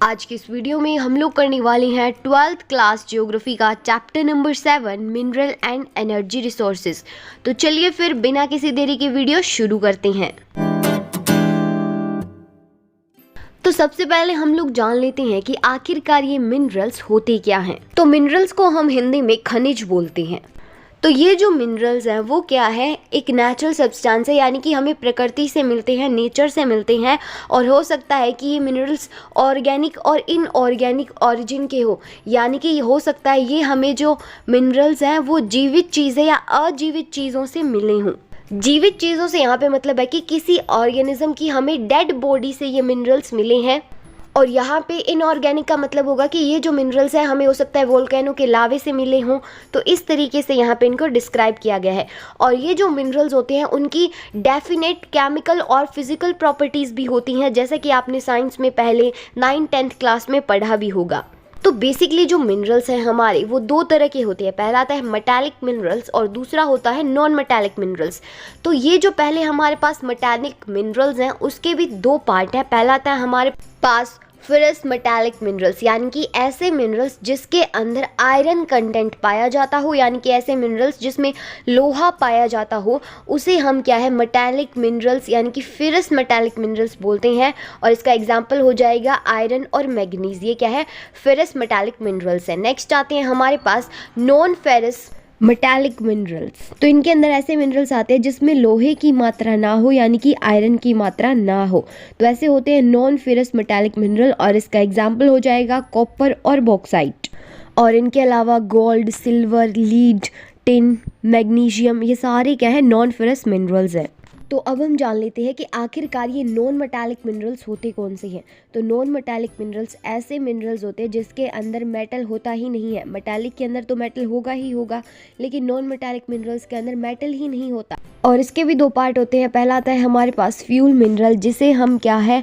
आज की इस वीडियो में हम लोग करने वाले हैं 12th क्लास ज्योग्राफी का chapter number 7 mineral and energy resources. तो चलिए फिर बिना किसी देरी के वीडियो शुरू करते हैं। तो सबसे पहले हम लोग जान लेते हैं कि आखिरकार ये मिनरल्स होते क्या हैं। तो मिनरल्स को हम हिंदी में खनिज बोलते हैं। तो ये जो मिनरल्स हैं वो क्या है, एक नेचुरल सब्सटेंस है, यानी कि हमें प्रकृति से मिलते हैं, नेचर से मिलते हैं। और हो सकता है कि ये मिनरल्स ऑर्गेनिक और इनऑर्गेनिक ओरिजिन के हो, यानी कि हो सकता है ये हमें जो मिनरल्स हैं वो जीवित चीज़ें या अजीवित चीज़ों से मिले हों। जीवित चीज़ों से यहाँ पे मतलब है कि किसी ऑर्गेनिज्म की हमें डेड बॉडी से ये मिनरल्स मिले हैं। और यहाँ पे इनऑर्गेनिक का मतलब होगा कि ये जो मिनरल्स हैं हमें हो सकता है वोल्केनो के लावे से मिले हों। तो इस तरीके से यहाँ पे इनको डिस्क्राइब किया गया है। और ये जो मिनरल्स होते हैं उनकी डेफिनेट केमिकल और फिजिकल प्रॉपर्टीज़ भी होती हैं, जैसे कि आपने साइंस में पहले 9th-10th क्लास में पढ़ा भी होगा। तो बेसिकली जो मिनरल्स हैं हमारे वो दो तरह के होते हैं। पहला आता है मेटालिक मिनरल्स और दूसरा होता है नॉन मेटालिक मिनरल्स। तो ये जो पहले हमारे पास मेटालिक मिनरल्स हैं उसके भी दो पार्ट हैं। पहला आता है हमारे पास फेरस मेटालिक मिनरल्स, यानी कि ऐसे मिनरल्स जिसके अंदर आयरन कंटेंट पाया जाता हो, यानी कि ऐसे मिनरल्स जिसमें लोहा पाया जाता हो, उसे हम क्या है मेटालिक मिनरल्स यानी कि फेरस मेटालिक मिनरल्स बोलते हैं। और इसका एग्जांपल हो जाएगा आयरन और मैग्नीज। ये क्या है, फेरस मेटालिक मिनरल्स है। नेक्स्ट आते हैं हमारे पास नॉन फेरस मेटालिक मिनरल्स। तो इनके अंदर ऐसे मिनरल्स आते हैं जिसमें लोहे की मात्रा ना हो, यानी कि आयरन की मात्रा ना हो। तो ऐसे होते हैं नॉन फेरस मेटालिक मिनरल, और इसका एग्जांपल हो जाएगा कॉपर और बॉक्साइट। और इनके अलावा gold, silver, lead, tin, magnesium, ये सारे क्या है नॉन फेरस मिनरल्स हैं। तो अब हम जान लेते हैं कि आखिरकार ये नॉन मेटालिक मिनरल्स होते कौन से हैं। तो नॉन मेटालिक मिनरल्स ऐसे मिनरल्स होते हैं जिसके अंदर मेटल होता ही नहीं है। मेटालिक के अंदर तो मेटल होगा ही होगा, लेकिन नॉन मेटालिक मिनरल्स के अंदर मेटल ही नहीं होता। और इसके भी दो पार्ट होते हैं। पहला आता है हमारे पास फ्यूल मिनरल, जिसे हम क्या है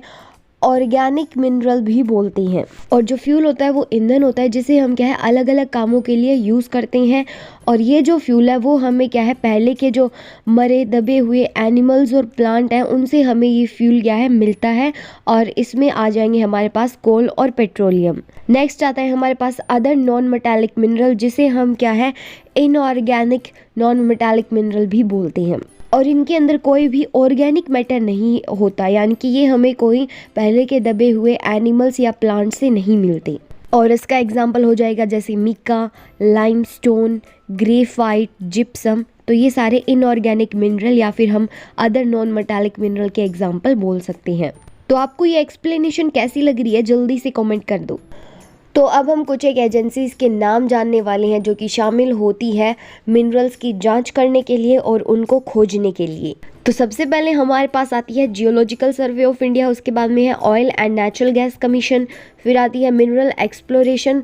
ऑर्गेनिक मिनरल भी बोलते हैं। और जो फ्यूल होता है वो ईंधन होता है जिसे हम क्या है अलग अलग कामों के लिए यूज़ करते हैं। और ये जो फ्यूल है वो हमें क्या है पहले के जो मरे दबे हुए एनिमल्स और प्लांट हैं उनसे हमें ये फ्यूल क्या है मिलता है। और इसमें आ जाएंगे हमारे पास कोल और पेट्रोलियम। नेक्स्ट आता है हमारे पास अदर नॉन मेटालिक मिनरल, जिसे हम क्या है इनऑर्गेनिक नॉन मेटालिक मिनरल भी बोलते हैं। और इनके अंदर कोई भी ऑर्गेनिक मैटर नहीं होता, यानी कि ये हमें कोई पहले के दबे हुए एनिमल्स या प्लांट से नहीं मिलते। और इसका एग्जांपल हो जाएगा जैसे मिका, लाइमस्टोन, ग्रेफाइट, जिप्सम। तो ये सारे इनऑर्गेनिक मिनरल या फिर हम अदर नॉन मेटालिक मिनरल के एग्जांपल बोल सकते हैं। तो आपको ये एक्सप्लेनेशन कैसी लग रही है जल्दी से कमेंट कर दो। तो अब हम कुछ एक एजेंसीज़ के नाम जानने वाले हैं जो कि शामिल होती है मिनरल्स की जांच करने के लिए और उनको खोजने के लिए। तो सबसे पहले हमारे पास आती है जियोलॉजिकल सर्वे ऑफ इंडिया, उसके बाद में है oil and natural gas commission, फिर आती है मिनरल एक्सप्लोरेशन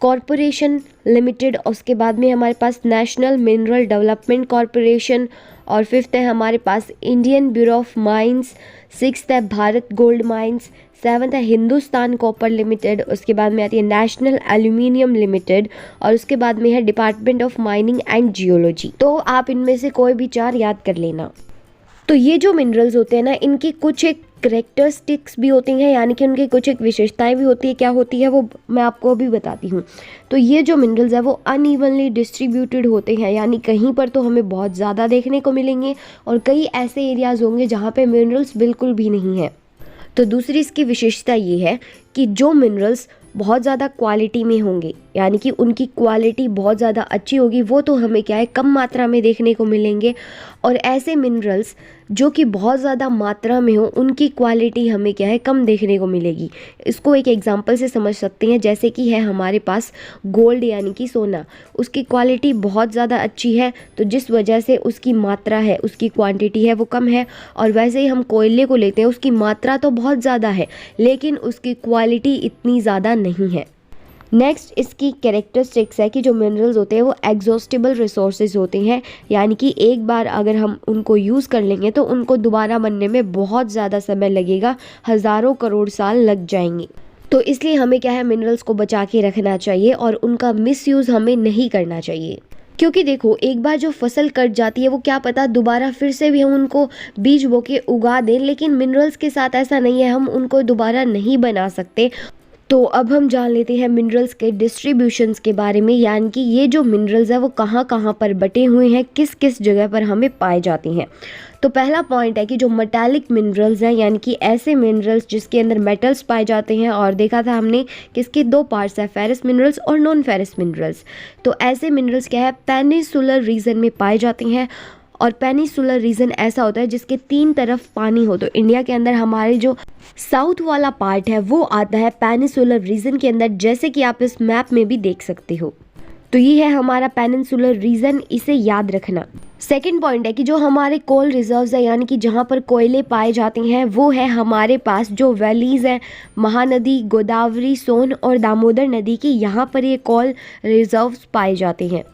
कॉरपोरेशन लिमिटेड, उसके बाद में हमारे पास नेशनल मिनरल डेवलपमेंट कॉरपोरेशन, और फिफ्थ है हमारे पास Indian bureau of mines, sixth है भारत गोल्ड माइंस, सेवन्थ है हिंदुस्तान कॉपर लिमिटेड, उसके बाद में आती है नेशनल एल्यूमिनियम लिमिटेड, और उसके बाद में है department of mining and geology. तो आप इनमें से कोई भी चार याद कर लेना। तो ये जो मिनरल्स होते हैं ना, इनकी कुछ एक करेक्टरिस्टिक्स भी होती हैं, यानी कि उनकी कुछ एक विशेषताएं भी होती है। क्या होती है वो मैं आपको अभी बताती हूँ। तो ये जो मिनरल्स है वो अनइवनली डिस्ट्रीब्यूटेड होते हैं, यानी कहीं पर तो हमें बहुत ज़्यादा देखने को मिलेंगे और कई ऐसे एरियाज़ होंगे जहाँ पे मिनरल्स बिल्कुल भी नहीं है। तो दूसरी इसकी विशेषता ये है कि जो मिनरल्स बहुत ज़्यादा क्वालिटी में होंगे, यानी कि उनकी क्वालिटी बहुत ज़्यादा अच्छी होगी, वो तो हमें क्या है कम मात्रा में देखने को मिलेंगे। और ऐसे मिनरल्स जो कि बहुत ज़्यादा मात्रा में हो उनकी क्वालिटी हमें क्या है कम देखने को मिलेगी। इसको एक एग्जांपल से समझ सकते हैं, जैसे कि है हमारे पास गोल्ड यानी कि सोना, उसकी क्वालिटी बहुत ज़्यादा अच्छी है तो जिस वजह से उसकी मात्रा है, उसकी क्वांटिटी है वो कम है। और वैसे ही हम कोयले को लेते हैं, उसकी मात्रा तो बहुत ज़्यादा है लेकिन उसकी क्वालिटी इतनी ज़्यादा नहीं है। नेक्स्ट इसकी कैरेक्टरिस्टिक्स है कि जो मिनरल्स होते हैं वो एग्जॉस्टिबल रिसोर्सेज होते हैं, यानी कि एक बार अगर हम उनको यूज़ कर लेंगे तो उनको दोबारा बनने में बहुत ज़्यादा समय लगेगा, हज़ारों करोड़ साल लग जाएंगे। तो इसलिए हमें क्या है मिनरल्स को बचा के रखना चाहिए और उनका मिसयूज़ हमें नहीं करना चाहिए। क्योंकि देखो एक बार जो फसल कट जाती है वो क्या पता दोबारा फिर से भी हम उनको बीज बो के उगा दें, लेकिन मिनरल्स के साथ ऐसा नहीं है, हम उनको दोबारा नहीं बना सकते। तो अब हम जान लेते हैं मिनरल्स के डिस्ट्रीब्यूशंस के बारे में, यानी कि ये जो मिनरल्स है वो कहाँ कहाँ पर बटे हुए हैं, किस किस जगह पर हमें पाए जाते हैं। तो पहला पॉइंट है कि जो मेटालिक मिनरल्स हैं, यानी कि ऐसे मिनरल्स जिसके अंदर मेटल्स पाए जाते हैं, और देखा था हमने किसके दो पार्ट्स है, फेरस मिनरल्स और नॉन फेरस मिनरल्स। तो ऐसे मिनरल्स क्या है, पेनिसुलर रीजन में पाए जाते हैं। और पेनिसुलर रीजन ऐसा होता है जिसके तीन तरफ पानी हो। तो इंडिया के अंदर हमारे जो साउथ वाला पार्ट है वो आता है पेनिसुलर रीजन के अंदर, जैसे कि आप इस मैप में भी देख सकते हो। तो ये है हमारा पेनिनसुलर रीजन, इसे याद रखना। सेकंड पॉइंट है कि जो हमारे कोल रिजर्व्स है, यानी कि जहाँ पर कोयले पाए जाते हैं, वो है हमारे पास जो वैलीज हैं, महानदी, गोदावरी, सोन और दामोदर नदी की, यहाँ पर ये कोल रिजर्व्स पाए जाते हैं।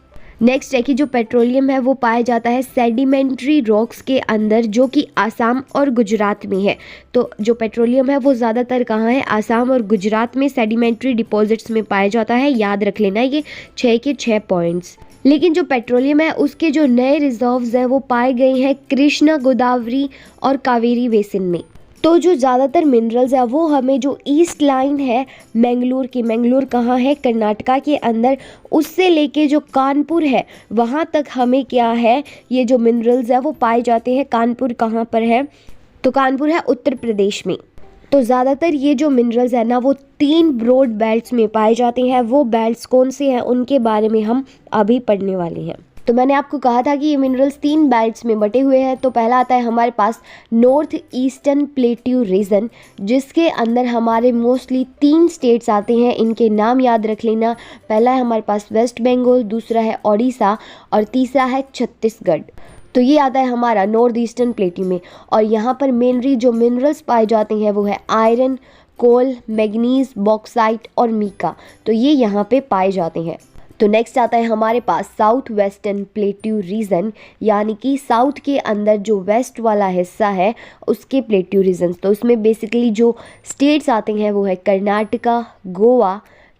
नेक्स्ट है कि जो पेट्रोलियम है वो पाया जाता है सेडिमेंट्री रॉक्स के अंदर, जो कि आसाम और गुजरात में है। तो जो पेट्रोलियम है वो ज़्यादातर कहाँ है, आसाम और गुजरात में सेडिमेंट्री डिपॉजिट्स में पाया जाता है। याद रख लेना ये 6 के 6 पॉइंट्स। लेकिन जो पेट्रोलियम है उसके जो नए रिजर्व्स हैं वो पाए गए हैं कृष्णा, गोदावरी और कावेरी बेसिन में। तो जो ज़्यादातर मिनरल्स है वो हमें जो ईस्ट लाइन है मैंगलोर की, मैंगलोर कहाँ है, कर्नाटका के अंदर, उससे लेके जो कानपुर है वहाँ तक हमें क्या है, ये जो मिनरल्स है वो पाए जाते हैं। कानपुर कहाँ पर है, तो कानपुर है उत्तर प्रदेश में। तो ज़्यादातर ये जो मिनरल्स है ना वो 3 ब्रॉड बेल्ट्स में पाए जाते हैं। वो बेल्ट्स कौन से हैं उनके बारे में हम अभी पढ़ने वाले हैं। तो मैंने आपको कहा था कि ये मिनरल्स 3 बेल्ट्स में बटे हुए हैं। तो पहला आता है हमारे पास नॉर्थ ईस्टर्न प्लेट्यू रीजन, जिसके अंदर हमारे मोस्टली 3 स्टेट्स आते हैं। इनके नाम याद रख लेना। पहला है हमारे पास वेस्ट बंगाल, दूसरा है ओडिशा और तीसरा है छत्तीसगढ़। तो ये आता है हमारा नॉर्थ ईस्टर्न प्लेट्यू में। और यहाँ पर मेनली जो मिनरल्स पाए जाते हैं वो है आयरन, कोल, मैग्नीज, बॉक्साइट और मीका। तो ये यहाँ पे पाए जाते हैं। तो नेक्स्ट आता है हमारे पास साउथ वेस्टर्न प्लेट्यू रीजन, यानी कि साउथ के अंदर जो वेस्ट वाला हिस्सा है उसके प्लेट्यू रीजन। तो उसमें बेसिकली जो स्टेट्स आते हैं वो है कर्नाटका, गोवा,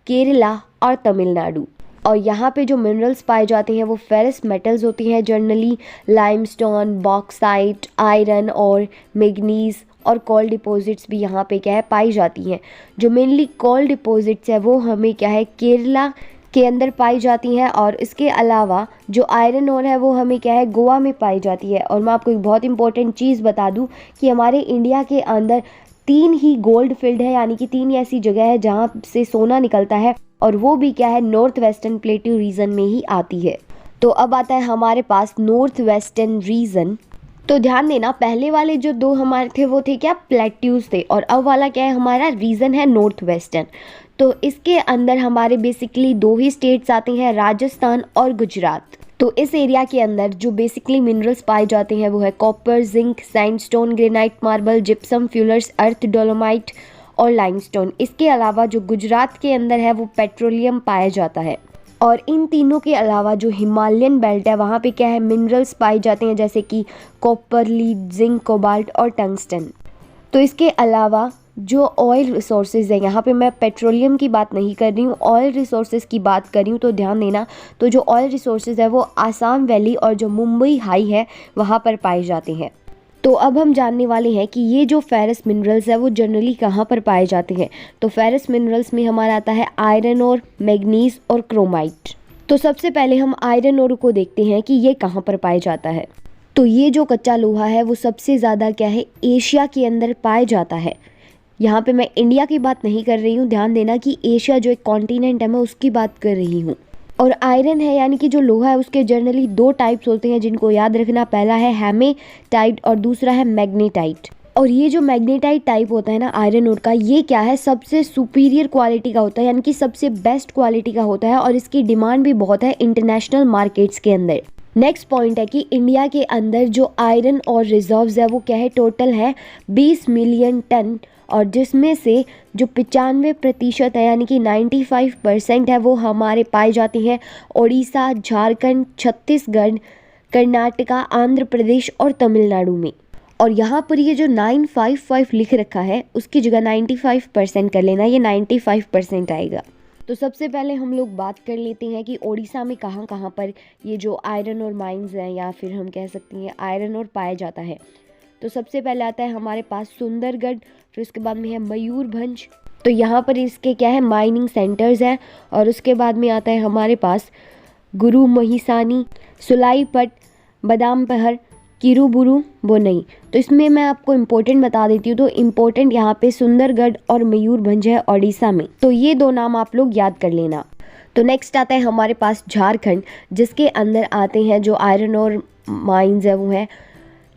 केरला और तमिलनाडु। और यहाँ पे जो मिनरल्स पाए जाते हैं वो फेरस मेटल्स होती हैं जनरली, लाइमस्टोन, बॉक्साइट, आयरन और मैग्नीज और कोल डिपॉजिट्स भी यहाँ पे क्या है पाई जाती हैं। जो मेनली कोल डिपॉजिट्स है वो हमें क्या है केरला के अंदर पाई जाती हैं। और इसके अलावा जो आयरन ओर है वो हमें क्या है गोवा में पाई जाती है। और मैं आपको एक बहुत इंपॉर्टेंट चीज़ बता दूं कि हमारे इंडिया के अंदर 3 ही गोल्ड फील्ड है, यानी कि 3 ऐसी जगह है जहाँ से सोना निकलता है, और वो भी क्या है नॉर्थ वेस्टर्न प्लेट्यू रीजन में ही आती है। तो अब आता है हमारे पास नॉर्थ वेस्टर्न रीजन। तो ध्यान देना, पहले वाले जो 2 हमारे थे वो थे क्या प्लेट्यूज थे, और अब वाला क्या है हमारा रीजन है नॉर्थ वेस्टर्न। तो इसके अंदर हमारे बेसिकली 2 ही स्टेट्स आते हैं, राजस्थान और गुजरात। तो इस एरिया के अंदर जो बेसिकली मिनरल्स पाए जाते हैं वो है copper, zinc, sandstone, granite, marble, gypsum, fuller's, earth, dolomite और लाइमस्टोन। इसके अलावा जो गुजरात के अंदर है वो पेट्रोलियम पाया जाता है। और इन तीनों के अलावा जो हिमालयन बेल्ट है वहाँ पे क्या है मिनरल्स पाए जाते हैं, जैसे कि कॉपर, लीड, जिंक, कोबाल्ट और टंगस्टन। तो इसके अलावा जो ऑयल रिसोर्सेज है, यहाँ पे मैं पेट्रोलियम की बात नहीं कर रही हूँ, ऑयल रिसोर्सेज की बात कर रही हूँ। तो ध्यान देना, तो जो ऑयल रिसोर्सेज है वो आसाम वैली और जो मुंबई हाई है वहाँ पर पाए जाते हैं। तो अब हम जानने वाले हैं कि ये जो फेरस मिनरल्स है वो जनरली कहाँ पर पाए जाते हैं। तो फेरस मिनरल्स में हमारा आता है आयरन और मैग्नीज और क्रोमाइट। तो सबसे पहले हम आयरन ओर को देखते हैं कि ये कहाँ पर पाया जाता है। तो ये जो कच्चा लोहा है वो सबसे ज़्यादा क्या है एशिया के अंदर पाया जाता है। यहाँ पे मैं इंडिया की बात नहीं कर रही हूँ, ध्यान देना कि एशिया जो एक कॉन्टिनेंट है मैं उसकी बात कर रही हूँ। और आयरन है यानी कि जो लोहा है उसके जनरली 2 टाइप्स होते हैं जिनको याद रखना। पहला है हेमेटाइट और दूसरा है मैग्नेटाइट। और ये जो मैग्नेटाइट टाइप होता है ना आयरन ओर का, ये क्या है सबसे सुपीरियर क्वालिटी का होता है, यानी कि सबसे बेस्ट क्वालिटी का होता है, और इसकी डिमांड भी बहुत है इंटरनेशनल मार्केट्स के अंदर। नेक्स्ट पॉइंट है कि इंडिया के अंदर जो आयरन और रिजर्व्स है वो क्या है टोटल है 20 मिलियन टन, और जिसमें से जो 95% है यानी कि 95% है वो हमारे पाए जाती हैं ओडिशा, झारखंड, छत्तीसगढ़, कर्नाटका, आंध्र प्रदेश और तमिलनाडु में। और यहाँ पर ये जो 955 लिख रखा है उसकी जगह 95% कर लेना, ये 95% आएगा। तो सबसे पहले हम लोग बात कर लेते हैं कि ओडिशा में कहाँ कहाँ पर ये जो आयरन और माइंस हैं, या फिर हम कह सकते हैं आयरन और पाया जाता है। तो सबसे पहले आता है हमारे पास सुंदरगढ़, फिर उसके बाद में है मयूरभंज, तो यहाँ पर इसके क्या है माइनिंग सेंटर्स हैं। और उसके बाद में आता है हमारे पास गुरु महिसानी, सुलाईपट, बादामपहर, किरूबुरु, बोनई। तो इसमें मैं आपको इम्पोर्टेंट बता देती हूँ। तो इम्पोर्टेंट यहाँ पे सुंदरगढ़ और मयूरभंज है ओडिशा में। तो ये दो नाम आप लोग याद कर लेना। तो नेक्स्ट आता है हमारे पास झारखंड, जिसके अंदर आते हैं जो आयरन और माइंस है वो है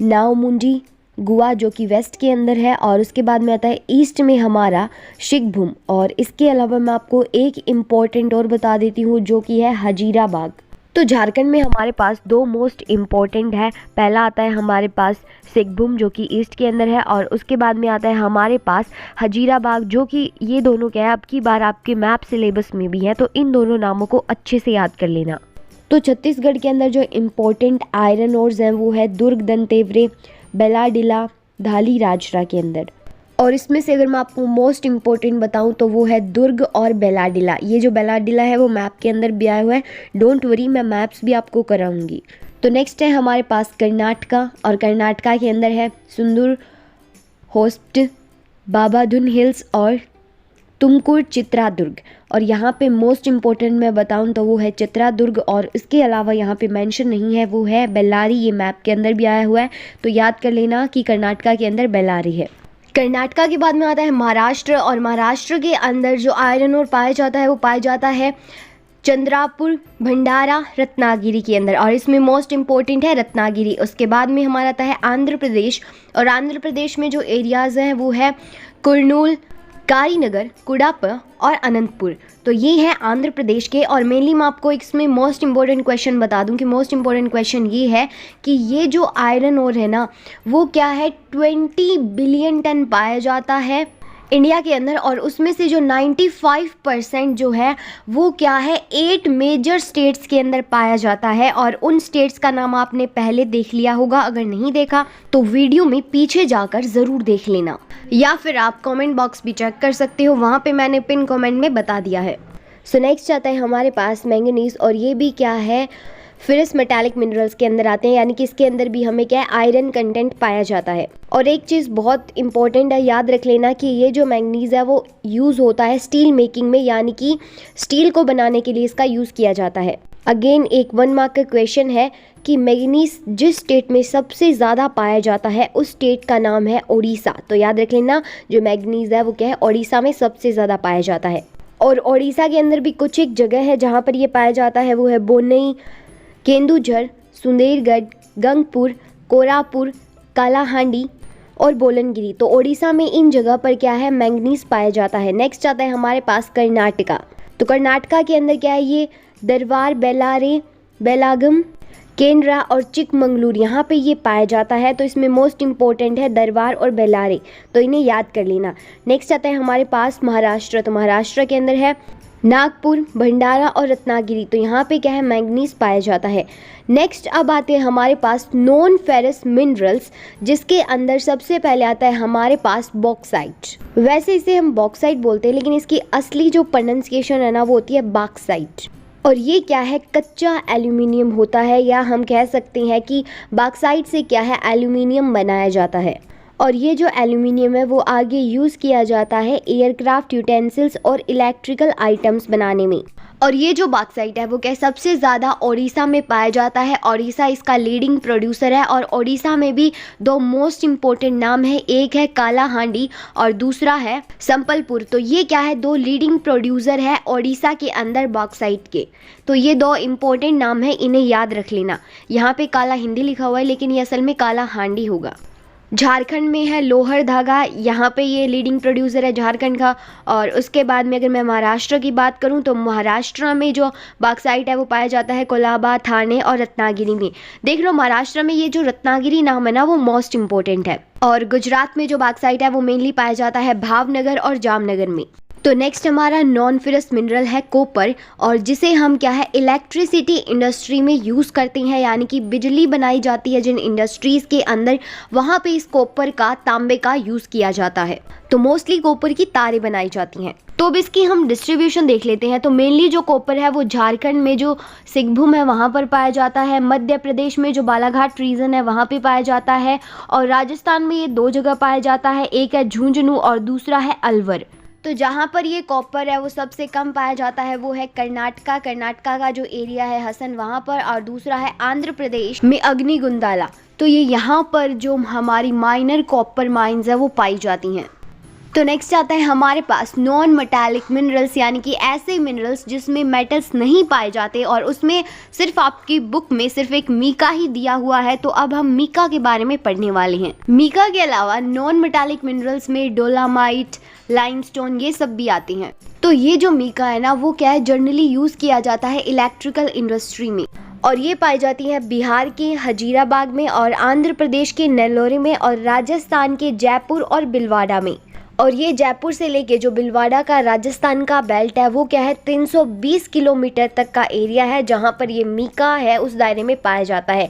नावमुंडी, गोवा जो कि वेस्ट के अंदर है। और उसके बाद में आता है ईस्ट में हमारा शिखभूम। और इसके अलावा मैं आपको एक इम्पॉर्टेंट और बता देती हूँ जो कि है हजीराबाग। तो झारखंड में हमारे पास दो मोस्ट इम्पॉर्टेंट है। पहला आता है हमारे पास शिखभूम जो कि ईस्ट के अंदर है। और उसके बाद में आता है हमारे पास हजीराबाग जो कि ये दोनों क्या है अब की बार आपके मैप सिलेबस में भी है। तो इन दोनों नामों को अच्छे से याद कर लेना। तो छत्तीसगढ़ के अंदर जो इम्पोर्टेंट आयरन ओर्स हैं वो है दुर्ग, दंतेवरे, बेलाडिला, धाली राजरा के अंदर। और इसमें से अगर मैं आपको मोस्ट इम्पोर्टेंट बताऊं तो वो है दुर्ग और बेलाडिला। ये जो बेलाडिला है वो मैप के अंदर भी आया हुआ है, डोंट वरी मैं मैप्स भी आपको कराऊंगी। तो नेक्स्ट है हमारे पास कर्नाटका। और कर्नाटका के अंदर है सुंदर होस्ट, बाबाधुन हिल्स और तुमकुर, चित्रादुर्ग। और यहाँ पे मोस्ट इम्पोर्टेंट मैं बताऊँ तो वो है चित्रादुर्ग। और इसके अलावा यहाँ पे मेंशन नहीं है वो है बेल्लारी। ये मैप के अंदर भी आया हुआ है। तो याद कर लेना कि कर्नाटका के अंदर बेल्लारी है। कर्नाटका के बाद में आता है महाराष्ट्र। और महाराष्ट्र के अंदर जो आयरन ओर पाया जाता है वो पाया जाता है चंद्रापुर, भंडारा, रत्नागिरी के अंदर। और इसमें मोस्ट इम्पोर्टेंट है रत्नागिरी। उसके बाद में हमारा आता है आंध्र प्रदेश। और आंध्र प्रदेश में जो एरियाज़ हैं वो है कुर्नूल, कारीनगर, कुडाप और अनंतपुर। तो ये है आंध्र प्रदेश के। और मेनली मैं आपको इसमें मोस्ट इम्पोर्टेंट क्वेश्चन बता दूं कि मोस्ट इम्पोर्टेंट क्वेश्चन ये है कि ये जो आयरन ओर है ना वो क्या है 20 बिलियन टन पाया जाता है इंडिया के अंदर। और उसमें से जो 95% जो है वो क्या है 8 मेजर स्टेट्स के अंदर पाया जाता है। और उन स्टेट्स का नाम आपने पहले देख लिया होगा, अगर नहीं देखा तो वीडियो में पीछे जाकर ज़रूर देख लेना, या फिर आप कमेंट बॉक्स भी चेक कर सकते हो, वहाँ पे मैंने पिन कमेंट में बता दिया है। सो नेक्स्ट आता है हमारे पास मैंगनीज। और ये भी क्या है फेरस मेटालिक मिनरल्स के अंदर आते हैं, यानी कि इसके अंदर भी हमें क्या है आयरन कंटेंट पाया जाता है। और एक चीज़ बहुत इंपॉर्टेंट है, याद रख लेना कि ये जो मैंगनीज है वो यूज़ होता है स्टील मेकिंग में, यानी कि स्टील को बनाने के लिए इसका यूज़ किया जाता है। अगेन एक 1 मार्क का क्वेश्चन है कि मैंगनीज जिस स्टेट में सबसे ज़्यादा पाया जाता है उस स्टेट का नाम है ओडिशा। तो याद रख लेना जो मैंगनीज है वो क्या है ओडिशा में सबसे ज़्यादा पाया जाता है। और ओडिशा के अंदर भी कुछ एक जगह है जहाँ पर ये पाया जाता है, वो है बोनई, केंदुझर, सुंदरगढ़, गंगपुर, कोरापुर, कालाहांडी और बोलनगिरी। तो ओडिशा में इन जगह पर क्या है मैंगनीज पाया जाता है। नेक्स्ट आता है हमारे पास कर्नाटका। तो कर्नाटका के अंदर क्या है ये दरबार, बेलारे, बेलागम, केनरा और चिकमंगलूर, यहाँ पे ये पाया जाता है। तो इसमें मोस्ट इम्पोर्टेंट है दरबार और बेलारे, तो इन्हें याद कर लेना। नेक्स्ट आता है हमारे पास महाराष्ट्र। तो महाराष्ट्र के अंदर है नागपुर, भंडारा और रत्नागिरी। तो यहाँ पे क्या है मैंगनीज पाया जाता है। नेक्स्ट अब आते हैं हमारे पास नॉन फेरस मिनरल्स, जिसके अंदर सबसे पहले आता है हमारे पास बॉक्साइट। वैसे इसे हम बॉक्साइट बोलते हैं लेकिन इसकी असली जो प्रोनाउंसिएशन है ना वो होती है बॉक्साइट। और ये क्या है कच्चा एल्यूमिनियम होता है, या हम कह सकते हैं कि बॉक्साइट से क्या है एल्यूमिनियम बनाया जाता है। और ये जो एल्यूमिनियम है वो आगे यूज़ किया जाता है एयरक्राफ्ट यूटेंसिल्स और इलेक्ट्रिकल आइटम्स बनाने में। और ये जो बॉक्साइट है वो क्या सबसे ज़्यादा ओडिशा में पाया जाता है। ओडिशा इसका लीडिंग प्रोड्यूसर है। और ओडिशा में भी दो मोस्ट इम्पोर्टेंट नाम है, एक है कालाहांडी और दूसरा है संबलपुर। तो ये क्या है दो लीडिंग प्रोड्यूसर है ओडिशा के अंदर बॉक्साइट के। तो ये दो इम्पोर्टेंट नाम है, इन्हें याद रख लेना। यहाँ पे कालाहांडी लिखा हुआ है लेकिन ये असल में कालाहांडी होगा। झारखंड में है लोहर धागा, यहाँ पे ये लीडिंग प्रोड्यूसर है झारखंड का। और उसके बाद में अगर मैं महाराष्ट्र की बात करूँ तो महाराष्ट्र में जो बॉक्साइट है वो पाया जाता है कोलाबा, थाने और रत्नागिरी में। देख लो महाराष्ट्र में ये जो रत्नागिरी नाम है ना वो मोस्ट इम्पोर्टेंट है। और गुजरात में जो बॉक्साइट है वो मेनली पाया जाता है भावनगर और जामनगर में। तो नेक्स्ट हमारा नॉन फेरस मिनरल है कॉपर, और जिसे हम क्या है इलेक्ट्रिसिटी इंडस्ट्री में यूज़ करते हैं, यानी कि बिजली बनाई जाती है जिन इंडस्ट्रीज़ के अंदर, वहाँ पे इस कॉपर का, तांबे का यूज़ किया जाता है। तो मोस्टली कॉपर की तारें बनाई जाती हैं। तो अब इसकी हम डिस्ट्रीब्यूशन देख लेते हैं। तो मेनली जो कॉपर है वो झारखंड में जो शिखभूम है वहाँ पर पाया जाता है, मध्य प्रदेश में जो बालाघाट रीजन है वहाँ पे पाया जाता है, और राजस्थान में ये 2 जगह पाया जाता है, एक है झुंझुनू और दूसरा है अलवर। तो जहाँ पर ये कॉपर है वो सबसे कम पाया जाता है वो है कर्नाटका का जो एरिया है हसन वहाँ पर, और दूसरा है आंध्र प्रदेश में अग्निगुंदाला। तो ये यहाँ पर जो हमारी माइनर कॉपर माइंस है वो पाई जाती हैं। तो नेक्स्ट आता है हमारे पास नॉन मेटालिक मिनरल्स, यानी कि ऐसे मिनरल्स जिसमें मेटल्स नहीं पाए जाते और उसमें सिर्फ आपकी बुक में सिर्फ एक मीका ही दिया हुआ है। तो अब हम मीका के बारे में पढ़ने वाले हैं। मीका के अलावा नॉन मेटालिक मिनरल्स में डोलामाइट, लाइमस्टोन ये सब भी आते हैं। तो ये जो मीका है ना वो क्या है, जनरली यूज़ किया जाता है इलेक्ट्रिकल इंडस्ट्री में, और ये पाई जाती है बिहार के हजीराबाग में और आंध्र प्रदेश के नेल्लोरे में और राजस्थान के जयपुर और बिलवाड़ा में। और ये जयपुर से लेके जो बिलवाड़ा का राजस्थान का बेल्ट है वो क्या है 320 किलोमीटर तक का एरिया है जहाँ पर ये मीका है उस दायरे में पाया जाता है।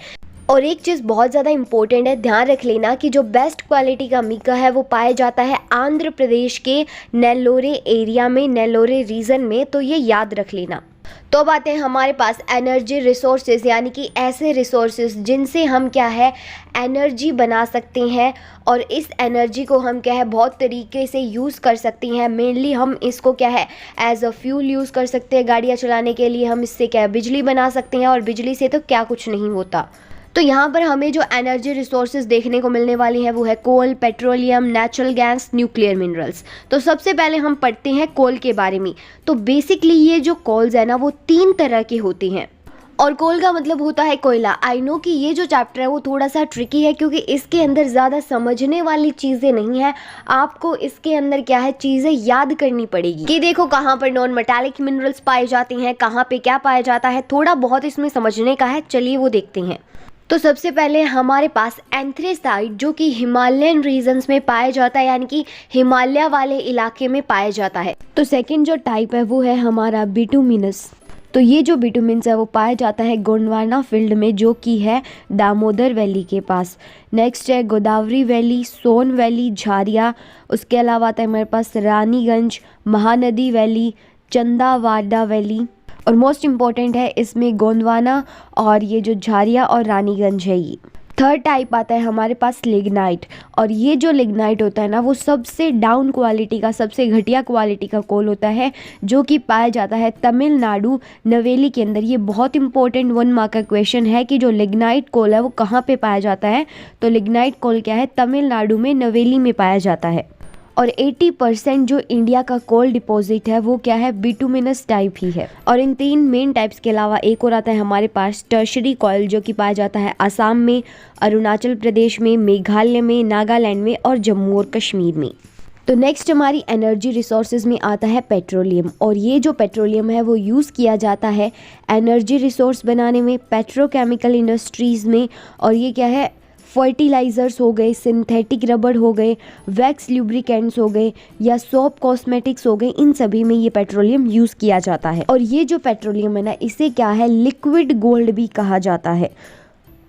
और एक चीज़ बहुत ज़्यादा इम्पोर्टेंट है, ध्यान रख लेना कि जो बेस्ट क्वालिटी का मीका है वो पाया जाता है आंध्र प्रदेश के नेल्लोरे एरिया में, नेल्लोरे रीजन में, तो ये याद रख लेना। तो अब आते हैं हमारे पास एनर्जी रिसोर्सेज, यानी कि ऐसे रिसोर्सेज जिनसे हम क्या है एनर्जी बना सकते हैं, और इस एनर्जी को हम क्या है बहुत तरीके से यूज़ कर सकते हैं। मेनली हम इसको क्या है एज अ फ्यूल यूज़ कर सकते हैं, गाड़ियाँ चलाने के लिए हम इससे क्या है बिजली बना सकते हैं, और बिजली से तो क्या कुछ नहीं होता। तो यहाँ पर हमें जो एनर्जी रिसोर्सेज देखने को मिलने वाली है वो है coal, petroleum, natural gas, nuclear minerals. तो सबसे पहले हम पढ़ते हैं कोल के बारे में। तो बेसिकली ये जो कोल्स है ना वो 3 तरह के होते हैं, और कोल का मतलब होता है कोयला। आई नो कि ये जो चैप्टर है वो थोड़ा सा ट्रिकी है क्योंकि इसके अंदर ज़्यादा समझने वाली चीज़ें नहीं है, आपको इसके अंदर क्या है चीज़ें याद करनी पड़ेगी कि देखो कहाँ पर नॉन मेटालिक मिनरल्स पाए जाते हैं, कहाँ पे क्या पाया जाता है, थोड़ा बहुत इसमें समझने का है। चलिए वो देखते हैं। तो सबसे पहले हमारे पास एंथ्रेसाइट जो कि हिमालयन रीजन्स में पाया जाता है, यानी कि हिमालय वाले इलाके में पाया जाता है। तो सेकंड जो टाइप है वो है हमारा बिटुमिनस। तो ये जो बिटुमिनस है वो पाया जाता है गोंडवाना फील्ड में जो कि है दामोदर वैली के पास। नेक्स्ट है गोदावरी वैली, सोन वैली, झारिया। उसके अलावा आता है हमारे पास रानीगंज, महानदी वैली, चंदावाडा वैली, और मोस्ट इम्पॉर्टेंट है इसमें गोंडवाना और ये जो झारिया और रानीगंज है ये। थर्ड टाइप आता है हमारे पास लिग्नाइट, और ये जो लिग्नाइट होता है ना वो सबसे डाउन क्वालिटी का, सबसे घटिया क्वालिटी का कोल होता है जो कि पाया जाता है तमिलनाडु नवेली के अंदर। ये बहुत इंपॉर्टेंट 1 मार्क का क्वेश्चन है कि जो लिग्नाइट कोल है वो कहाँ पे पाया जाता है। तो लिग्नाइट कोल क्या है तमिलनाडु में नवेली में पाया जाता है। और 80% जो इंडिया का कोल डिपॉजिट है वो क्या है बिटुमिनस टाइप ही है। और इन 3 मेन टाइप्स के अलावा एक और आता है हमारे पास टर्शरी कोल जो कि पाया जाता है असम में, अरुणाचल प्रदेश में, मेघालय में, नागालैंड में और जम्मू और कश्मीर में। तो नेक्स्ट हमारी एनर्जी रिसोर्सेज में आता है पेट्रोलियम, और ये जो पेट्रोलियम है वो यूज़ किया जाता है एनर्जी रिसोर्स बनाने में, पेट्रोकेमिकल इंडस्ट्रीज़ में, और ये क्या है फर्टिलाइज़र्स हो गए, सिंथेटिक रबड़ हो गए, वैक्स लुब्रिकेंट्स हो गए या सोप कॉस्मेटिक्स हो गए, इन सभी में ये पेट्रोलियम यूज़ किया जाता है। और ये जो पेट्रोलियम है ना इसे क्या है लिक्विड गोल्ड भी कहा जाता है।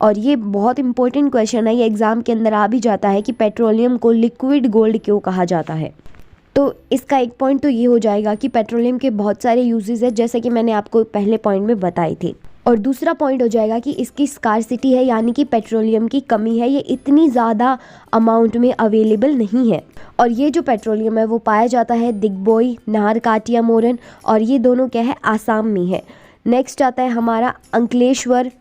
और ये बहुत इंपॉर्टेंट क्वेश्चन है, ये एग्ज़ाम के अंदर आ भी जाता है कि पेट्रोलियम को लिक्विड गोल्ड क्यों कहा जाता है। तो इसका एक पॉइंट तो ये हो जाएगा कि पेट्रोलियम के बहुत सारे यूजेस है जैसे कि मैंने आपको पहले पॉइंट में बताए थे। और दूसरा पॉइंट हो जाएगा कि इसकी स्कार्सिटी है, यानी कि पेट्रोलियम की कमी है, ये इतनी ज़्यादा अमाउंट में अवेलेबल नहीं है। और ये जो पेट्रोलियम है वो पाया जाता है दिग्बोई, नाहरकाटिया मोरन, और ये दोनों क्या है आसाम में है। नेक्स्ट आता है हमारा अंकलेश्वर,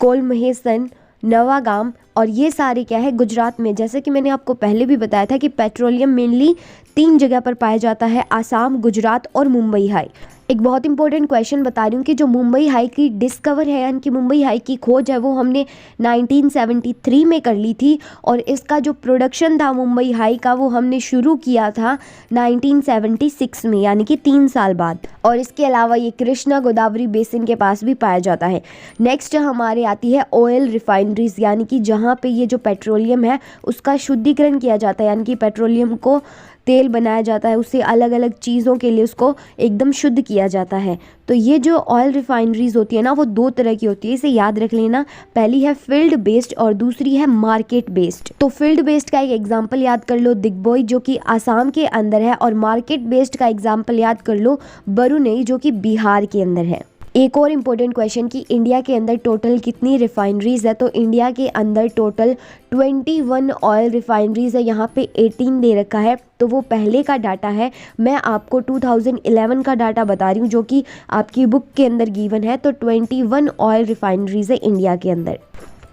कोलमहेसन, नवागाम, और ये सारे क्या है गुजरात में। जैसे कि मैंने आपको पहले भी बताया था कि पेट्रोलियम मेनली 3 जगह पर पाया जाता है, आसाम, गुजरात और मुंबई हाई। एक बहुत इंपॉर्टेंट क्वेश्चन बता रही हूँ कि जो मुंबई हाई की डिस्कवर है यानी कि मुंबई हाई की खोज है वो हमने 1973 में कर ली थी, और इसका जो प्रोडक्शन था मुंबई हाई का वो हमने शुरू किया था 1976 में, यानी कि 3 साल बाद। और इसके अलावा ये कृष्णा गोदावरी बेसिन के पास भी पाया जाता है। नेक्स्ट हमारे आती है ऑयल रिफाइनरीज, यानी कि जहाँ पे ये जो पेट्रोलियम है उसका शुद्धिकरण किया जाता है, यानी कि पेट्रोलियम को तेल बनाया जाता है, उससे अलग अलग चीज़ों के लिए उसको एकदम शुद्ध किया जाता है। तो ये जो ऑयल रिफाइनरीज होती है ना वो 2 तरह की होती है, इसे याद रख लेना। पहली है फील्ड बेस्ड और दूसरी है मार्केट बेस्ड। तो फील्ड बेस्ड का एक एग्जांपल याद कर लो दिग्बोई जो कि आसाम के अंदर है, और मार्केट बेस्ड का एग्जांपल याद कर लो बरुनेई जो कि बिहार के अंदर है। एक और इम्पोर्टेंट क्वेश्चन कि इंडिया के अंदर टोटल कितनी रिफाइनरीज है, तो इंडिया के अंदर टोटल 21 ऑयल रिफाइनरीज है। यहाँ पे 18 दे रखा है, तो वो पहले का डाटा है। मैं आपको 2011 का डाटा बता रही हूँ जो कि आपकी बुक के अंदर गिवन है। तो 21 ऑयल रिफाइनरीज है इंडिया के अंदर।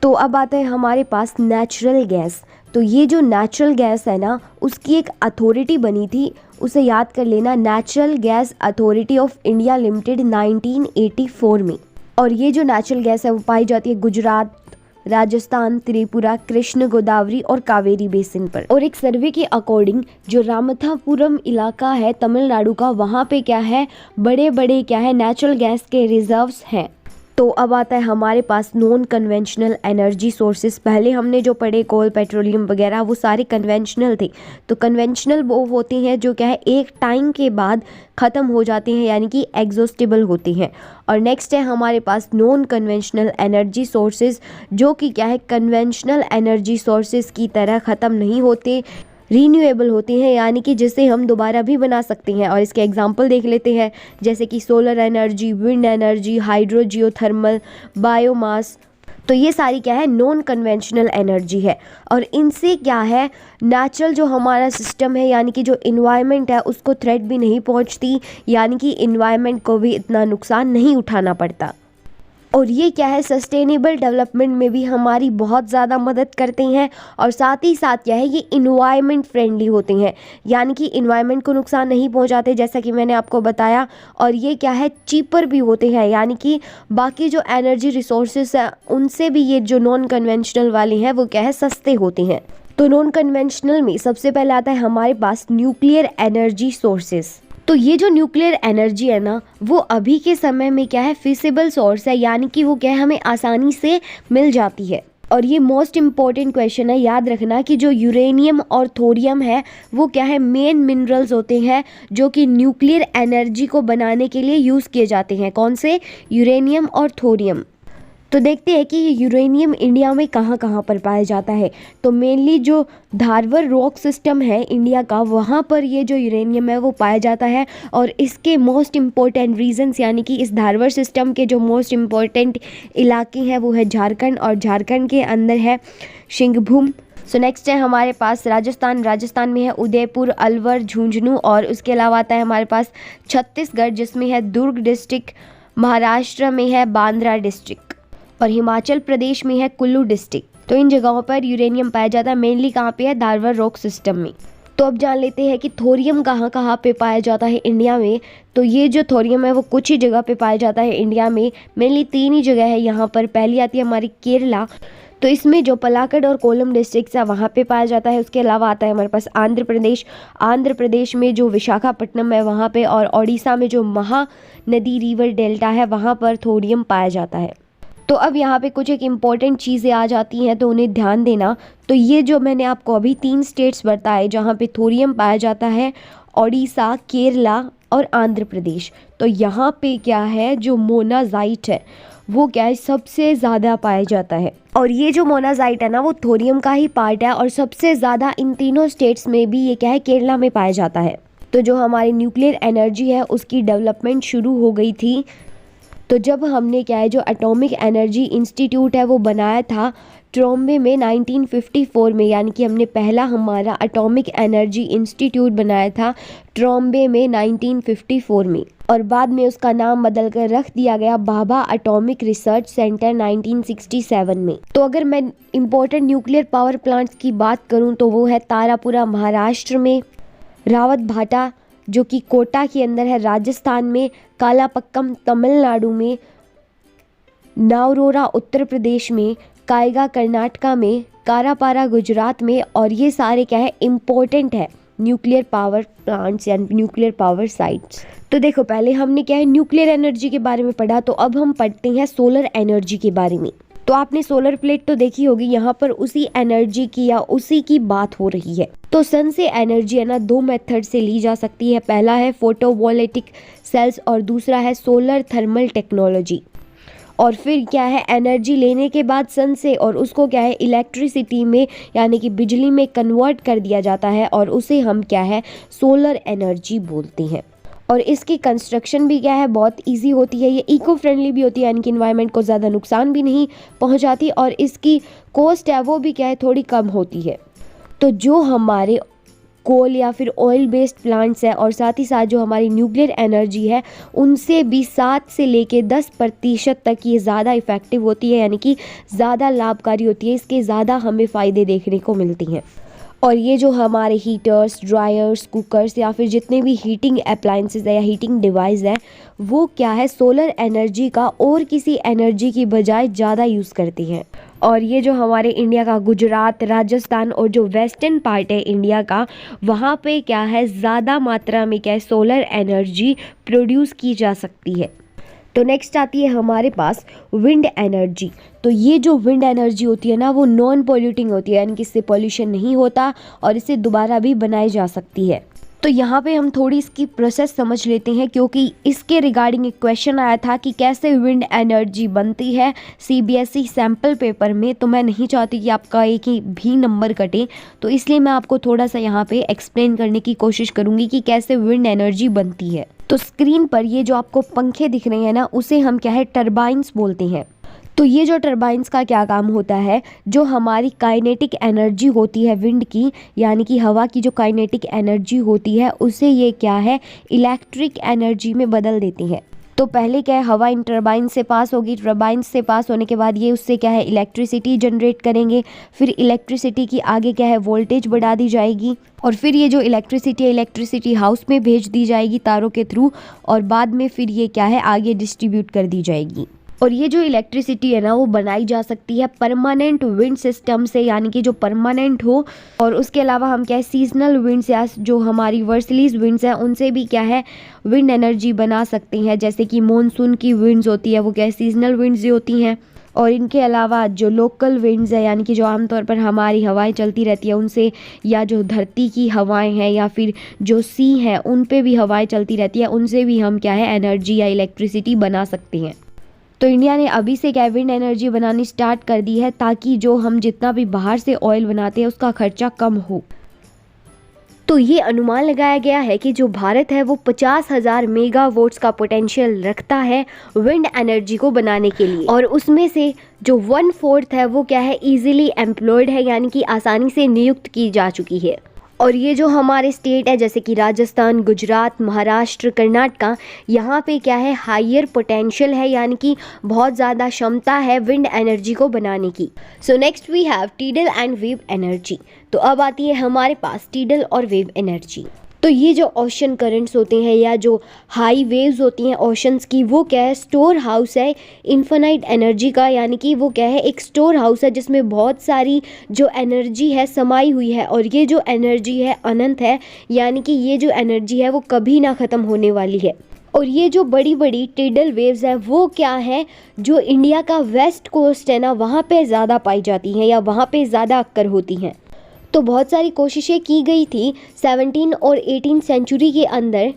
तो अब आता है हमारे पास नेचुरल गैस। तो ये जो नेचुरल गैस है ना, उसकी एक अथॉरिटी बनी थी, उसे याद कर लेना, natural gas authority of India limited 1984 में। और ये जो नेचुरल गैस है वो पाई जाती है गुजरात, राजस्थान, त्रिपुरा, कृष्ण, गोदावरी और कावेरी बेसिन पर। और एक सर्वे के अकॉर्डिंग जो रामनाथपुरम इलाका है तमिलनाडु का, वहाँ पे क्या है, बड़े बड़े क्या है, नेचुरल गैस के रिजर्व्स हैं। तो अब आता है हमारे पास नॉन कन्वेंशनल एनर्जी सोर्सेज। पहले हमने जो पढ़े कोल, पेट्रोलियम वगैरह, वो सारे कन्वेंशनल थे। तो कन्वेंशनल वो होती हैं जो क्या है एक टाइम के बाद ख़त्म हो जाती हैं, यानी कि एग्जॉस्टेबल होती हैं। और नेक्स्ट है हमारे पास नॉन कन्वेंशनल एनर्जी सोर्सेज, जो कि क्या है कन्वेंशनल एनर्जी सोर्सेज की तरह ख़त्म नहीं होते, रीन्यूएबल होती हैं, यानी कि जिसे हम दोबारा भी बना सकते हैं। और इसके एग्जांपल देख लेते हैं, जैसे कि solar energy, wind energy, hydro geothermal, biomass. तो ये सारी क्या है, नॉन कन्वेंशनल एनर्जी है। और इनसे क्या है, नेचुरल जो हमारा सिस्टम है, यानी कि जो इन्वायरमेंट है, उसको थ्रेट भी नहीं पहुंचती, यानी कि इन्वायरमेंट को भी इतना नुकसान नहीं उठाना पड़ता। और ये क्या है, सस्टेनेबल डेवलपमेंट में भी हमारी बहुत ज़्यादा मदद करते हैं। और साथ ही साथ क्या है, ये इन्वायरमेंट फ्रेंडली होते हैं, यानी कि इन्वायरमेंट को नुकसान नहीं पहुंचाते, जैसा कि मैंने आपको बताया। और ये क्या है, चीपर भी होते हैं, यानी कि बाकी जो एनर्जी रिसोर्सेज है उनसे भी ये जो नॉन कन्वेंशनल वाले हैं वो क्या है, सस्ते होते हैं। तो नॉन कन्वेंशनल में सबसे पहले आता है हमारे पास न्यूक्लियर एनर्जी सोर्सेज। तो ये जो न्यूक्लियर एनर्जी है ना, वो अभी के समय में क्या है, फिजिबल सोर्स है, यानी कि वो क्या है, हमें आसानी से मिल जाती है। और ये मोस्ट इम्पॉर्टेंट क्वेश्चन है, याद रखना कि जो यूरेनियम और थोरियम है वो क्या है, मेन मिनरल्स होते हैं जो कि न्यूक्लियर एनर्जी को बनाने के लिए यूज़ किए जाते हैं। कौन से, यूरेनियम और थोरियम। तो देखते हैं कि ये यूरेनियम इंडिया में कहाँ कहाँ पर पाया जाता है। तो मेनली जो धारवर रॉक सिस्टम है इंडिया का, वहाँ पर ये जो यूरेनियम है वो पाया जाता है। और इसके मोस्ट इम्पोर्टेंट रीजन्स, यानी कि इस धारवर सिस्टम के जो मोस्ट इम्पोर्टेंट इलाके हैं वो है झारखंड, और झारखंड के अंदर है सिंहभूम। सो नेक्स्ट है हमारे पास राजस्थान। राजस्थान में है उदयपुर, अलवर, झुंझुनू। और उसके अलावा आता है हमारे पास छत्तीसगढ़, जिसमें है दुर्ग डिस्ट्रिक्ट। महाराष्ट्र में है बांद्रा डिस्ट्रिक्ट। और हिमाचल प्रदेश में है कुल्लू डिस्ट्रिक्ट। तो इन जगहों पर यूरेनियम पाया जाता है। मेनली कहाँ पे है, धारवर रॉक सिस्टम में। तो अब जान लेते हैं कि थोरियम कहाँ कहाँ पे पाया जाता है इंडिया में। तो ये जो थोरियम है वो कुछ ही जगह पे पाया जाता है इंडिया में। मेनली 3 ही जगह है यहाँ पर। पहली आती है हमारी केरला, तो इसमें जो पलाक्कड़ और कोल्लम डिस्ट्रिक्ट है वहाँ पे पाया जाता है। उसके अलावा आता है हमारे पास आंध्र प्रदेश। आंध्र प्रदेश में जो विशाखापट्टनम है वहाँ पे, और ओडिशा में जो महानदी रिवर डेल्टा है वहाँ पर थोरियम पाया जाता है। तो अब यहाँ पे कुछ एक इम्पॉर्टेंट चीज़ें आ जाती हैं, तो उन्हें ध्यान देना। तो ये जो मैंने आपको अभी 3 स्टेट्स बताए जहाँ पे थोरियम पाया जाता है, ओडिशा, केरला और आंध्र प्रदेश। तो यहाँ पे क्या है, जो मोनाजाइट है वो क्या है, सबसे ज़्यादा पाया जाता है। और ये जो मोनाजाइट है ना, वो थोरियम का ही पार्ट है। और सबसे ज़्यादा इन तीनों स्टेट्स में भी ये क्या है, केरला में पाया जाता है। तो जो हमारी न्यूक्लियर एनर्जी है उसकी डेवलपमेंट शुरू हो गई थी। तो जब हमने क्या है, जो एटॉमिक एनर्जी इंस्टीट्यूट है वो बनाया था ट्रोम्बे में 1954 में, यानी कि हमने पहला हमारा एटॉमिक एनर्जी इंस्टीट्यूट बनाया था ट्रोम्बे में 1954 में। और बाद में उसका नाम बदल कर रख दिया गया भाभा एटॉमिक रिसर्च सेंटर 1967 में। तो अगर मैं इम्पोर्टेंट न्यूक्लियर पावर प्लांट्स की बात करूं तो वो है तारापुरा महाराष्ट्र में, रावत भाटा जो कि कोटा के अंदर है राजस्थान में, कालापक्कम तमिलनाडु में, नावरोरा उत्तर प्रदेश में, कायगा कर्नाटका में, कारापारा गुजरात में। और ये सारे क्या है, इम्पोर्टेंट है न्यूक्लियर पावर प्लांट्स या न्यूक्लियर पावर साइट्स। तो देखो पहले हमने क्या है, न्यूक्लियर एनर्जी के बारे में पढ़ा, तो अब हम पढ़ते हैं सोलर एनर्जी के बारे में। तो आपने सोलर प्लेट तो देखी होगी, यहाँ पर उसी एनर्जी की या उसी की बात हो रही है। तो सन से एनर्जी है ना 2 मेथड से ली जा सकती है। पहला है फोटोवोल्टिक सेल्स और दूसरा है सोलर थर्मल टेक्नोलॉजी। और फिर क्या है, एनर्जी लेने के बाद सन से, और उसको क्या है इलेक्ट्रिसिटी में यानी कि बिजली में कन्वर्ट कर दिया जाता है, और उसे हम क्या है सोलर एनर्जी बोलते हैं। और इसकी कंस्ट्रक्शन भी क्या है बहुत इजी होती है। ये इको फ्रेंडली भी होती है, यानी कि इन्वायरमेंट को ज़्यादा नुकसान भी नहीं पहुंचाती, और इसकी कॉस्ट है वो भी क्या है थोड़ी कम होती है। तो जो हमारे कोल या फिर ऑयल बेस्ड प्लांट्स है और साथ ही साथ जो हमारी न्यूक्लियर एनर्जी है, उनसे भी 7 से लेके 10% तक ये ज़्यादा इफ़ेक्टिव होती है, यानी कि ज़्यादा लाभकारी होती है। इसके ज़्यादा हमें फ़ायदे देखने को मिलती हैं। और ये जो हमारे हीटर्स, ड्रायर्स, कुकर्स या फिर जितने भी हीटिंग अप्लायंसेस है या हीटिंग डिवाइस है, वो क्या है सोलर एनर्जी का और किसी एनर्जी की बजाय ज़्यादा यूज़ करती हैं। और ये जो हमारे इंडिया का गुजरात, राजस्थान और जो वेस्टर्न पार्ट है इंडिया का, वहाँ पे क्या है ज़्यादा मात्रा में क्या है सोलर एनर्जी प्रोड्यूस की जा सकती है। तो नेक्स्ट आती है हमारे पास विंड एनर्जी। तो ये जो विंड एनर्जी होती है ना, वो नॉन पॉल्यूटिंग होती है, यानी कि इससे पॉल्यूशन नहीं होता और इसे दोबारा भी बनाई जा सकती है। तो यहाँ पे हम थोड़ी इसकी प्रोसेस समझ लेते हैं, क्योंकि इसके रिगार्डिंग एक क्वेश्चन आया था कि कैसे विंड एनर्जी बनती है CBSE सैम्पल पेपर में। तो मैं नहीं चाहती कि आपका एक ही भी नंबर कटे, तो इसलिए मैं आपको थोड़ा सा यहाँ पे एक्सप्लेन करने की कोशिश करूँगी कि कैसे विंड एनर्जी बनती है। तो स्क्रीन पर ये जो आपको पंखे दिख रहे हैं ना, उसे हम क्या है टरबाइन्स बोलते हैं। तो ये जो टरबाइन्स का क्या काम होता है, जो हमारी काइनेटिक एनर्जी होती है विंड की, यानी कि हवा की जो काइनेटिक एनर्जी होती है, उसे ये क्या है इलेक्ट्रिक एनर्जी में बदल देती है। तो पहले क्या है हवा इन टरबाइन से पास होगी, टरबाइन से पास होने के बाद ये उससे क्या है इलेक्ट्रिसिटी जनरेट करेंगे, फिर इलेक्ट्रिसिटी की आगे क्या है वोल्टेज बढ़ा दी जाएगी, और फिर ये जो इलेक्ट्रिसिटी हाउस में भेज दी जाएगी तारों के थ्रू, और बाद में फिर ये क्या है आगे डिस्ट्रीब्यूट कर दी जाएगी। और ये जो इलेक्ट्रिसिटी है ना, वो बनाई जा सकती है परमानेंट विंड सिस्टम से, यानी कि जो परमानेंट हो। और उसके अलावा हम क्या है सीजनल विंड्स या जो हमारी वर्सलीज विंड्स हैं, उनसे भी क्या है विंड एनर्जी बना सकते हैं। जैसे कि मॉनसून की विंड्स होती है, वो क्या है सीजनल विंड्स ही होती हैं। और इनके अलावा जो लोकल विंड्स है, यानी कि जो आमतौर पर हमारी हवाएं चलती रहती है उनसे, या जो धरती की हवाएं हैं या फिर जो सी है उन पे भी हवाएं चलती रहती है, उनसे भी हम क्या है एनर्जी या इलेक्ट्रिसिटी बना सकते हैं। तो इंडिया ने अभी से क्या विंड एनर्जी बनानी स्टार्ट कर दी है, ताकि जो हम जितना भी बाहर से ऑयल बनाते हैं उसका खर्चा कम हो। तो ये अनुमान लगाया गया है कि जो भारत है वो 50,000 मेगावाट्स का पोटेंशियल रखता है विंड एनर्जी को बनाने के लिए, और उसमें से जो 1/4 है वो क्या है इजीली एम्प्लॉयड है, यानी कि आसानी से नियुक्त की जा चुकी है। और ये जो हमारे स्टेट है जैसे कि राजस्थान, गुजरात, महाराष्ट्र, कर्नाटका, यहाँ पे क्या है हायर पोटेंशियल है, यानी कि बहुत ज़्यादा क्षमता है विंड एनर्जी को बनाने की। So next we have tidal and wave energy. तो अब आती है हमारे पास टीडल और वेव एनर्जी। तो ये जो ओशन करंट्स होते हैं या जो हाई वेव्स होती हैं ओशंस की, वो क्या है स्टोर हाउस है इन्फिनाइट एनर्जी का, यानी कि वो क्या है एक स्टोर हाउस है जिसमें बहुत सारी जो एनर्जी है समाई हुई है, और ये जो एनर्जी है अनंत है, यानी कि ये जो एनर्जी है वो कभी ना ख़त्म होने वाली है। और ये जो बड़ी बड़ी टिडल वेव्स हैं वो क्या है जो इंडिया का वेस्ट कोस्ट है ना, वहाँ पे ज़्यादा पाई जाती हैं या वहाँ पे ज़्यादा अक्कर होती हैं। तो बहुत सारी कोशिशें की गई थी 17 और 18 सेंचुरी के अंदर,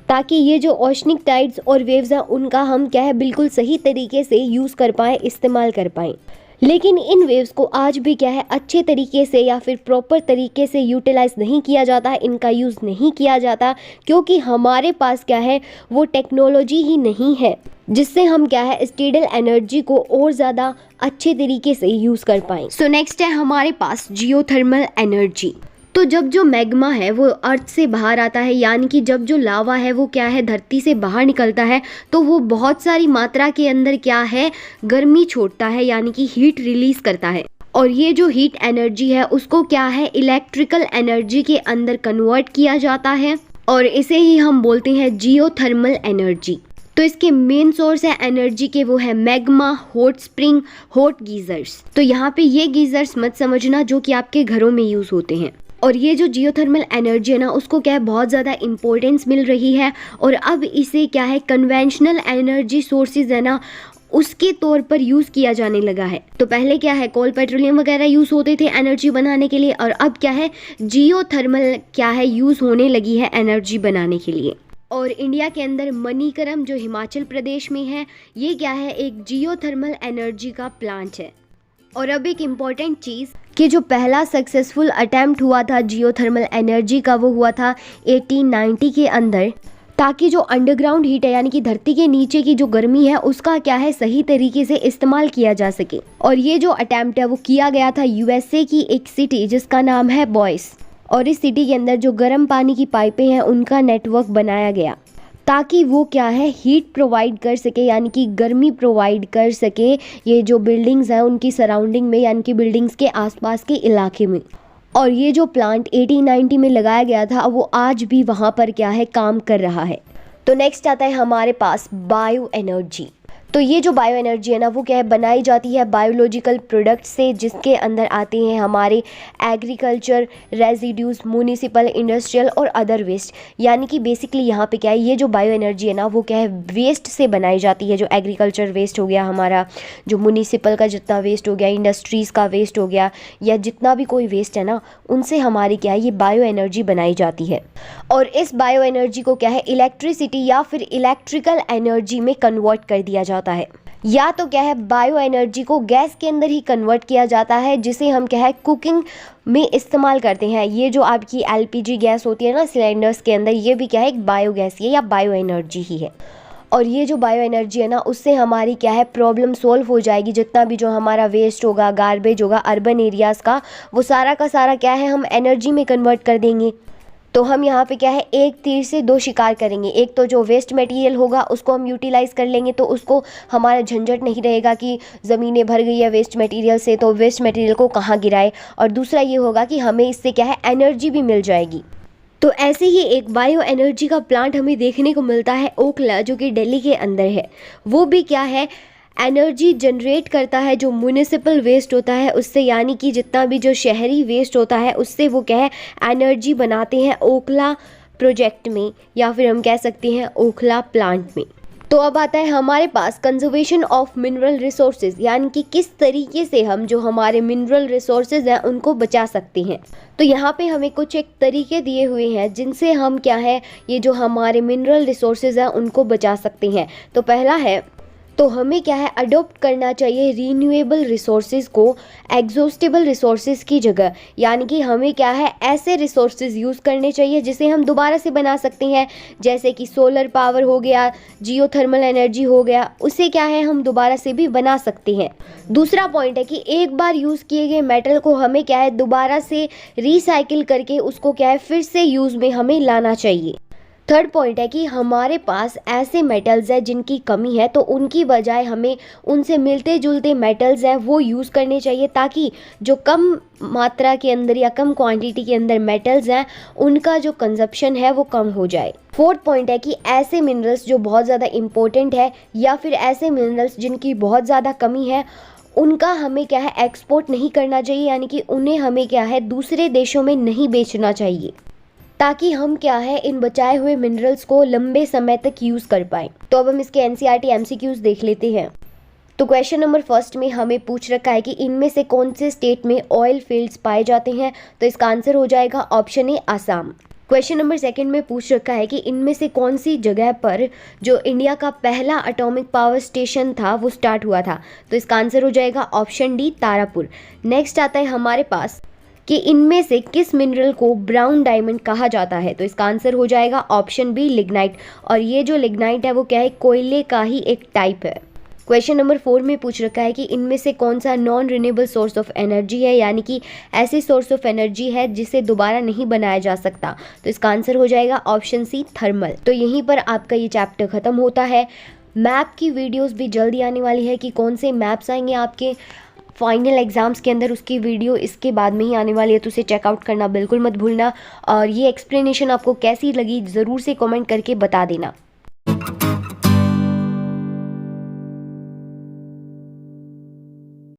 ताकि ये जो ओशनिक टाइड्स और वेव्स हैं उनका हम क्या है बिल्कुल सही तरीके से यूज़ कर पाएँ, इस्तेमाल कर पाएँ। लेकिन इन वेव्स को आज भी क्या है अच्छे तरीके से या फिर प्रॉपर तरीके से यूटिलाइज नहीं किया जाता है, इनका यूज़ नहीं किया जाता, क्योंकि हमारे पास क्या है वो टेक्नोलॉजी ही नहीं है जिससे हम क्या है स्टेबल एनर्जी को और ज़्यादा अच्छे तरीके से यूज़ कर पाएँ। सो नेक्स्ट है हमारे पास जियोथर्मल एनर्जी। तो जब जो मैग्मा है वो अर्थ से बाहर आता है, यानी कि जब जो लावा है वो क्या है धरती से बाहर निकलता है, तो वो बहुत सारी मात्रा के अंदर क्या है गर्मी छोड़ता है, यानी कि हीट रिलीज करता है। और ये जो हीट एनर्जी है उसको क्या है इलेक्ट्रिकल एनर्जी के अंदर कन्वर्ट किया जाता है, और इसे ही हम बोलते हैं जियोथर्मल एनर्जी। तो इसके मेन सोर्स है एनर्जी के, वो है magma, hot spring, hot geysers. तो यहाँ पे ये गीजर्स मत समझना जो कि आपके घरों में यूज़ होते हैं। और ये जो जियोथर्मल एनर्जी है ना उसको क्या है बहुत ज़्यादा इम्पोर्टेंस मिल रही है, और अब इसे क्या है कन्वेंशनल एनर्जी सोर्सेज है ना उसके तौर पर यूज़ किया जाने लगा है। तो पहले क्या है कोल, पेट्रोलियम वगैरह यूज़ होते थे एनर्जी बनाने के लिए, और अब क्या है जियोथर्मल क्या है यूज़ होने लगी है एनर्जी बनाने के लिए। और इंडिया के अंदर मणिकरम जो हिमाचल प्रदेश में है, ये क्या है एक जियोथर्मल एनर्जी का प्लांट है। और अब एक इम्पॉर्टेंट चीज़ कि जो पहला सक्सेसफुल अटैम्प्ट हुआ था जियोथर्मल एनर्जी का वो हुआ था 1890 के अंदर। ताकि जो अंडरग्राउंड हीट है यानी कि धरती के नीचे की जो गर्मी है उसका क्या है सही तरीके से इस्तेमाल किया जा सके। और ये जो अटेम्प्ट है वो किया गया था यूएसए की एक सिटी जिसका नाम है बॉयस, और इस सिटी के अंदर जो गर्म पानी की पाइपें हैं उनका नेटवर्क बनाया गया ताकि वो क्या है हीट प्रोवाइड कर सके यानी कि गर्मी प्रोवाइड कर सके ये जो बिल्डिंग्स हैं उनकी सराउंडिंग में यानी कि बिल्डिंग्स के आसपास के इलाके में। और ये जो प्लांट 1890 में लगाया गया था वो आज भी वहाँ पर क्या है काम कर रहा है। तो नेक्स्ट आता है हमारे पास बायो एनर्जी। तो ये जो बायो एनर्जी है ना वो क्या है बनाई जाती है बायोलॉजिकल प्रोडक्ट से, जिसके अंदर आते हैं हमारे एग्रीकल्चर रेजिड्यूज, म्यूनिसिपल, इंडस्ट्रियल और अदर वेस्ट। यानी कि बेसिकली यहाँ पे क्या है ये जो बायो एनर्जी है ना वो क्या है वेस्ट से बनाई जाती है। जो एग्रीकल्चर वेस्ट हो गया हमारा, जो म्यूनिसिपल का जितना वेस्ट हो गया, इंडस्ट्रीज़ का वेस्ट हो गया, या जितना भी कोई वेस्ट है ना उनसे हमारी क्या है ये बायो एनर्जी बनाई जाती है। और इस बायो एनर्जी को क्या है इलेक्ट्रिसिटी या फिर इलेक्ट्रिकल एनर्जी में कन्वर्ट कर दिया जाता है, या तो क्या है बायो एनर्जी को गैस के अंदर ही कन्वर्ट किया जाता है जिसे हम क्या है कुकिंग में इस्तेमाल करते हैं। ये जो आपकी एलपीजी गैस होती है ना सिलेंडर्स के अंदर, ये भी क्या है एक बायो गैस ही है या बायो एनर्जी ही है। और ये जो बायो एनर्जी है ना उससे हमारी क्या है प्रॉब्लम सॉल्व हो जाएगी। जितना भी जो हमारा वेस्ट होगा, गार्बेज होगा अर्बन एरियाज़ का, वो सारा का सारा क्या है हम एनर्जी में कन्वर्ट कर देंगे। तो हम यहाँ पे क्या है एक तीर से दो शिकार करेंगे। एक तो जो वेस्ट मटेरियल होगा उसको हम यूटिलाइज़ कर लेंगे, तो उसको हमारा झंझट नहीं रहेगा कि ज़मीनें भर गई है वेस्ट मटेरियल से तो वेस्ट मटेरियल को कहाँ गिराए। और दूसरा ये होगा कि हमें इससे क्या है एनर्जी भी मिल जाएगी। तो ऐसे ही एक बायो एनर्जी का प्लांट हमें देखने को मिलता है ओखला, जो कि दिल्ली के अंदर है। वो भी क्या है एनर्जी जनरेट करता है जो म्यूनिसिपल वेस्ट होता है उससे, यानी कि जितना भी जो शहरी वेस्ट होता है उससे वो क्या है एनर्जी बनाते हैं ओखला प्रोजेक्ट में, या फिर हम कह सकते हैं ओखला प्लांट में। तो अब आता है हमारे पास कंजर्वेशन ऑफ मिनरल रिसोर्सेज, यानी कि किस तरीके से हम जो हमारे मिनरल रिसोर्सेज हैं उनको बचा सकते हैं। तो यहाँ पे हमें कुछ एक तरीके दिए हुए हैं जिनसे हम क्या है ये जो हमारे मिनरल रिसोर्सेज हैं उनको बचा सकते हैं। तो पहला है तो हमें क्या है अडॉप्ट करना चाहिए रीन्यूएबल रिसोर्सेज को एग्जॉस्टेबल रिसोर्सेज की जगह। यानी कि हमें क्या है ऐसे रिसोर्सेज यूज़ करने चाहिए जिसे हम दोबारा से बना सकते हैं, जैसे कि सोलर पावर हो गया, जियोथर्मल एनर्जी हो गया, उसे क्या है हम दोबारा से भी बना सकते हैं। दूसरा पॉइंट है कि एक बार यूज़ किए गए मेटल को हमें क्या है दोबारा से रिसाइकिल करके उसको क्या है फिर से यूज़ में हमें लाना चाहिए। थर्ड पॉइंट है कि हमारे पास ऐसे मेटल्स हैं जिनकी कमी है, तो उनकी बजाय हमें उनसे मिलते जुलते मेटल्स हैं वो यूज़ करने चाहिए, ताकि जो कम मात्रा के अंदर या कम क्वांटिटी के अंदर मेटल्स हैं उनका जो कंजप्शन है वो कम हो जाए। फोर्थ पॉइंट है कि ऐसे मिनरल्स जो बहुत ज़्यादा इम्पोर्टेंट है या फिर ऐसे मिनरल्स जिनकी बहुत ज़्यादा कमी है उनका हमें क्या है एक्सपोर्ट नहीं करना चाहिए, यानी कि उन्हें हमें क्या है दूसरे देशों में नहीं बेचना चाहिए, ताकि हम क्या है इन बचाए हुए मिनरल्स को लंबे समय तक यूज़ कर पाएँ। तो अब हम इसके एनसीईआरटी एमसीक्यूज देख लेते हैं। तो क्वेश्चन नंबर फर्स्ट में हमें पूछ रखा है कि इनमें से कौन से स्टेट में ऑयल फील्ड्स पाए जाते हैं, तो इसका आंसर हो जाएगा option A Assam. Question number second में पूछ रखा है कि इनमें से कौन सी जगह पर जो इंडिया का पहला एटॉमिक पावर स्टेशन था वो स्टार्ट हुआ था, तो इसका आंसर हो जाएगा ऑप्शन डी तारापुर। नेक्स्ट आता है हमारे पास कि इनमें से किस मिनरल को ब्राउन डायमंड कहा जाता है, तो इसका आंसर हो जाएगा ऑप्शन बी लिग्नाइट। और ये जो लिग्नाइट है वो क्या है कोयले का ही एक टाइप है। क्वेश्चन नंबर 4 में पूछ रखा है कि इनमें से कौन सा non renewable source of energy है, यानी कि ऐसी सोर्स ऑफ एनर्जी है जिसे दोबारा नहीं बनाया जा सकता, तो इसका आंसर हो जाएगा ऑप्शन सी थर्मल। तो यहीं पर आपका ये चैप्टर खत्म होता है। मैप की वीडियोस भी जल्दी आने वाली है कि कौन से मैप्स आएंगे आपके फाइनल एग्जाम्स के अंदर, उसकी वीडियो इसके बाद में ही आने वाली है, तो उसे चेकआउट करना बिल्कुल मत भूलना। और ये एक्सप्लेनेशन आपको कैसी लगी ज़रूर से कमेंट करके बता देना।